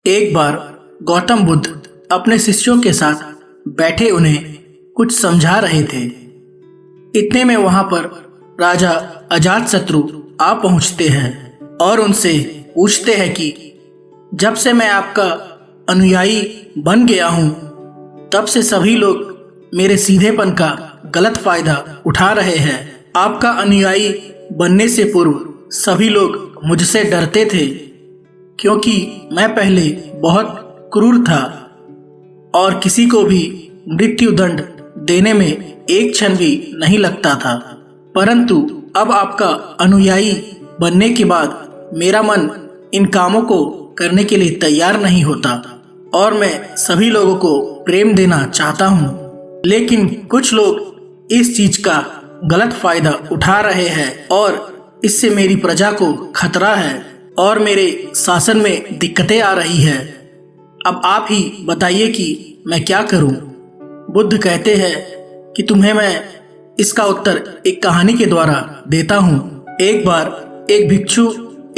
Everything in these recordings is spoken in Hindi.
एक बार गौतम बुद्ध अपने शिष्यों के साथ बैठे उन्हें कुछ समझा रहे थे। इतने में वहां पर राजा अजातशत्रु आ पहुंचते हैं और उनसे पूछते हैं कि जब से मैं आपका अनुयायी बन गया हूं तब से सभी लोग मेरे सीधेपन का गलत फायदा उठा रहे हैं। आपका अनुयायी बनने से पूर्व सभी लोग मुझसे डरते थे क्योंकि मैं पहले बहुत क्रूर था और किसी को भी मृत्यु दंड देने में एक क्षण भी नहीं लगता था। परंतु अब आपका अनुयायी बनने के बाद मेरा मन इन कामों को करने के लिए तैयार नहीं होता और मैं सभी लोगों को प्रेम देना चाहता हूँ, लेकिन कुछ लोग इस चीज का गलत फायदा उठा रहे हैं और इससे मेरी प्रजा को खतरा है और मेरे शासन में दिक्कतें आ रही है। अब आप ही बताइए कि मैं क्या करूं? बुद्ध कहते हैं कि तुम्हें मैं इसका उत्तर एक कहानी के द्वारा देता हूं। एक बार एक भिक्षु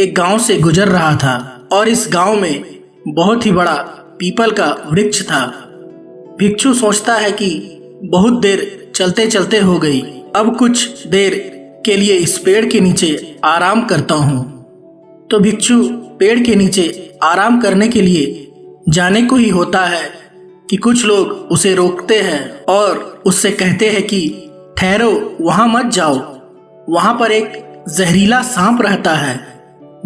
एक गांव से गुजर रहा था और इस गांव में बहुत ही बड़ा पीपल का वृक्ष था। भिक्षु सोचता है कि बहुत देर चलते चलते हो गई, अब कुछ देर के लिए इस पेड़ के नीचे आराम करता हूँ। तो भिक्षु पेड़ के नीचे आराम करने के लिए जाने को ही होता है कि कुछ लोग उसे रोकते हैं और उससे कहते हैं कि ठहरो, वहां मत जाओ, वहां पर एक जहरीला सांप रहता है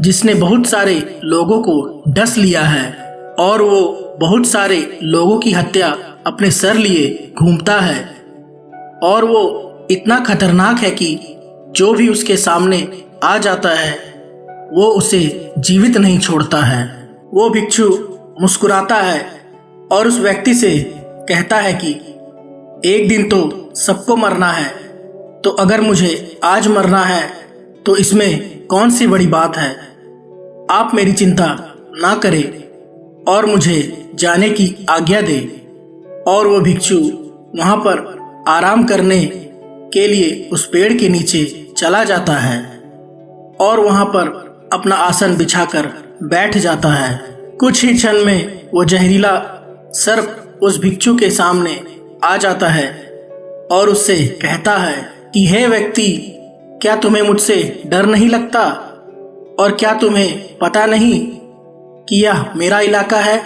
जिसने बहुत सारे लोगों को डस लिया है और वो बहुत सारे लोगों की हत्या अपने सर लिए घूमता है और वो इतना खतरनाक है कि जो भी उसके सामने आ जाता है वो उसे जीवित नहीं छोड़ता है। वो भिक्षु मुस्कुराता है और उस व्यक्ति से कहता है कि एक दिन तो सबको मरना है, तो अगर मुझे आज मरना है तो इसमें कौन सी बड़ी बात है। आप मेरी चिंता ना करें और मुझे जाने की आज्ञा दें। और वो भिक्षु वहाँ पर आराम करने के लिए उस पेड़ के नीचे चला जाता है और वहाँ पर अपना आसन बिछाकर बैठ जाता है। कुछ ही क्षण में वो जहरीला सर्प उस भिक्षु के सामने आ जाता है और उससे कहता है कि हे व्यक्ति, क्या तुम्हें मुझसे डर नहीं लगता और क्या तुम्हें पता नहीं कि यह मेरा इलाका है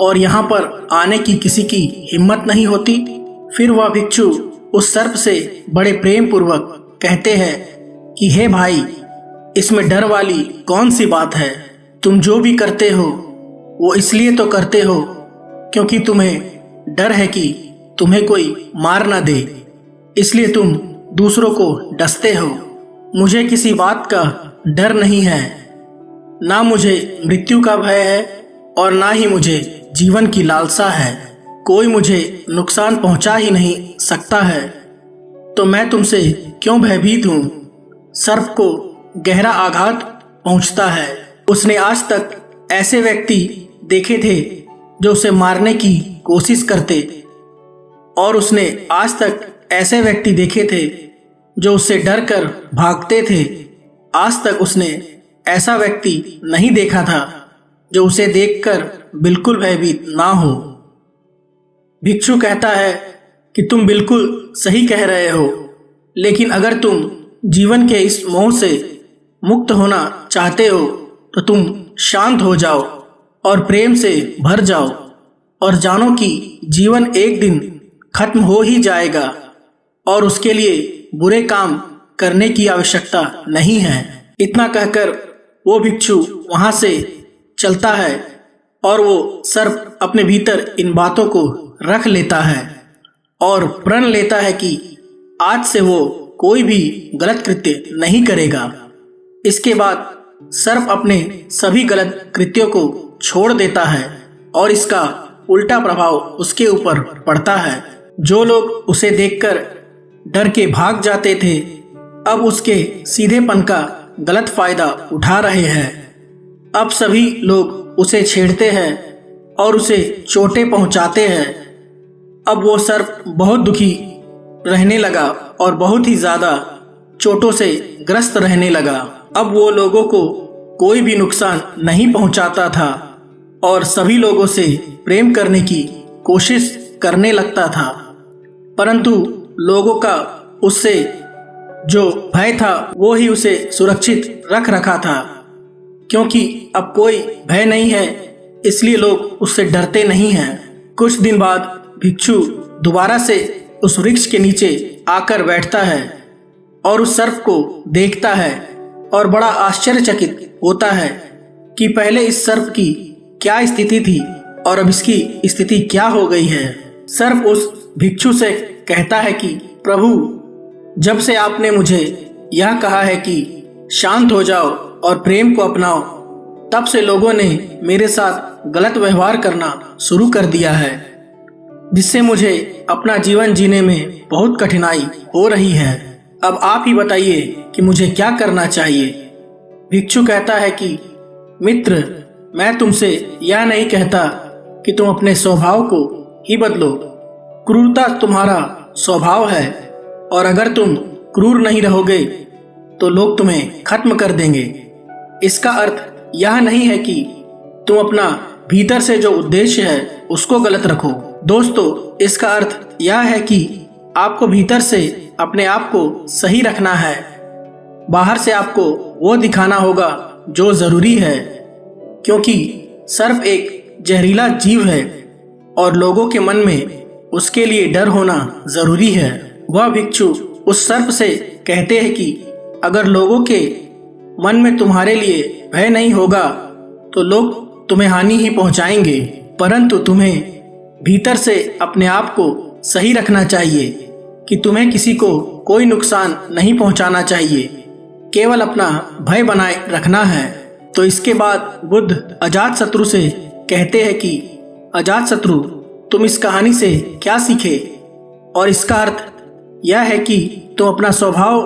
और यहाँ पर आने की किसी की हिम्मत नहीं होती। फिर वह भिक्षु उस सर्प से बड़े प्रेम पूर्वक कहते हैं कि हे भाई, इसमें डर वाली कौन सी बात है। तुम जो भी करते हो वो इसलिए तो करते हो क्योंकि तुम्हें डर है कि तुम्हें कोई मार ना दे, इसलिए तुम दूसरों को डसते हो। मुझे किसी बात का डर नहीं है, ना मुझे मृत्यु का भय है और ना ही मुझे जीवन की लालसा है। कोई मुझे नुकसान पहुंचा ही नहीं सकता है, तो मैं तुमसे क्यों भयभीत हूँ। सर्प को गहरा आघात पहुंचता है। उसने आज तक ऐसे व्यक्ति देखे थे जो उसे मारने की कोशिश करते और उसने आज तक ऐसे व्यक्ति देखे थे जो उससे डरकर भागते थे। आज तक उसने ऐसा व्यक्ति नहीं देखा था जो उसे देखकर बिल्कुल भयभीत ना हो। भिक्षु कहता है कि तुम बिल्कुल सही कह रहे हो, लेकिन अगर तुम जीवन के इस मोह से मुक्त होना चाहते हो तो तुम शांत हो जाओ और प्रेम से भर जाओ और जानो कि जीवन एक दिन खत्म हो ही जाएगा और उसके लिए बुरे काम करने की आवश्यकता नहीं है। इतना कहकर वो भिक्षु वहां से चलता है और वो सर्प अपने भीतर इन बातों को रख लेता है और प्रण लेता है कि आज से वो कोई भी गलत कृत्य नहीं करेगा। इसके बाद सर्प अपने सभी गलत कृत्यों को छोड़ देता है और इसका उल्टा प्रभाव उसके ऊपर पड़ता है। जो लोग उसे देखकर डर के भाग जाते थे अब उसके सीधेपन का गलत फायदा उठा रहे हैं। अब सभी लोग उसे छेड़ते हैं और उसे चोटें पहुंचाते हैं। अब वो सर्प बहुत दुखी रहने लगा और बहुत ही ज्यादा चोटों से ग्रस्त रहने लगा। अब वो लोगों को कोई भी नुकसान नहीं पहुंचाता था और सभी लोगों से प्रेम करने की कोशिश करने लगता था, परंतु लोगों का उससे जो भय था वो ही उसे सुरक्षित रख रखा था। क्योंकि अब कोई भय नहीं है, इसलिए लोग उससे डरते नहीं हैं। कुछ दिन बाद भिक्षु दोबारा से उस वृक्ष के नीचे आकर बैठता है और उस सर्प को देखता है और बड़ा आश्चर्यचकित होता है कि पहले इस सर्प की क्या स्थिति थी और अब इसकी स्थिति क्या हो गई है। सर्प उस भिक्षु से कहता है कि प्रभु, जब से आपने मुझे यह कहा है कि शांत हो जाओ और प्रेम को अपनाओ, तब से लोगों ने मेरे साथ गलत व्यवहार करना शुरू कर दिया है, जिससे मुझे अपना जीवन जीने में बहुत कठिनाई हो रही है। अब आप ही बताइए कि मुझे क्या करना चाहिए। भिक्षु कहता है कि मित्र, मैं तुमसे यह नहीं कहता कि तुम अपने स्वभाव को ही बदलो। क्रूरता तुम्हारा स्वभाव है और अगर तुम क्रूर नहीं रहोगे तो लोग तुम्हें खत्म कर देंगे। इसका अर्थ यह नहीं है कि तुम अपना भीतर से जो उद्देश्य है उसको गलत रखो। दोस्तों, इसका अर्थ यह है कि आपको भीतर से अपने आप को सही रखना है। बाहर से आपको वो दिखाना होगा जो जरूरी है, क्योंकि सर्प एक जहरीला जीव है और लोगों के मन में उसके लिए डर होना जरूरी है। वह भिक्षु उस सर्प से कहते हैं कि अगर लोगों के मन में तुम्हारे लिए भय नहीं होगा तो लोग तुम्हें हानि ही पहुंचाएंगे, परंतु तुम्हें भीतर से अपने आप को सही रखना चाहिए कि तुम्हें किसी को कोई नुकसान नहीं पहुंचाना चाहिए, केवल अपना भय बनाए रखना है। तो इसके बाद बुद्ध अजातशत्रु से कहते हैं कि अजातशत्रु, तुम इस कहानी से क्या सीखे? और इसका अर्थ यह है कि तुम अपना स्वभाव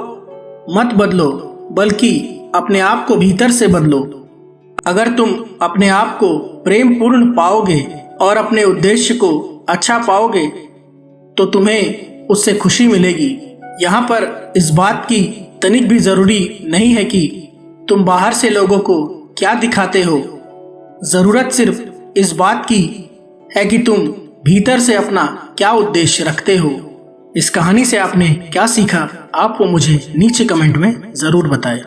मत बदलो, बल्कि अपने आप को भीतर से बदलो। अगर तुम अपने आप को प्रेम पूर्ण पाओगे और अपने उद्देश्य को अच्छा पाओगे तो तुम्हें उससे खुशी मिलेगी। यहाँ पर इस बात की तनिक भी जरूरी नहीं है कि तुम बाहर से लोगों को क्या दिखाते हो। जरूरत सिर्फ इस बात की है कि तुम भीतर से अपना क्या उद्देश्य रखते हो। इस कहानी से आपने क्या सीखा, आप वो मुझे नीचे कमेंट में जरूर बताएं।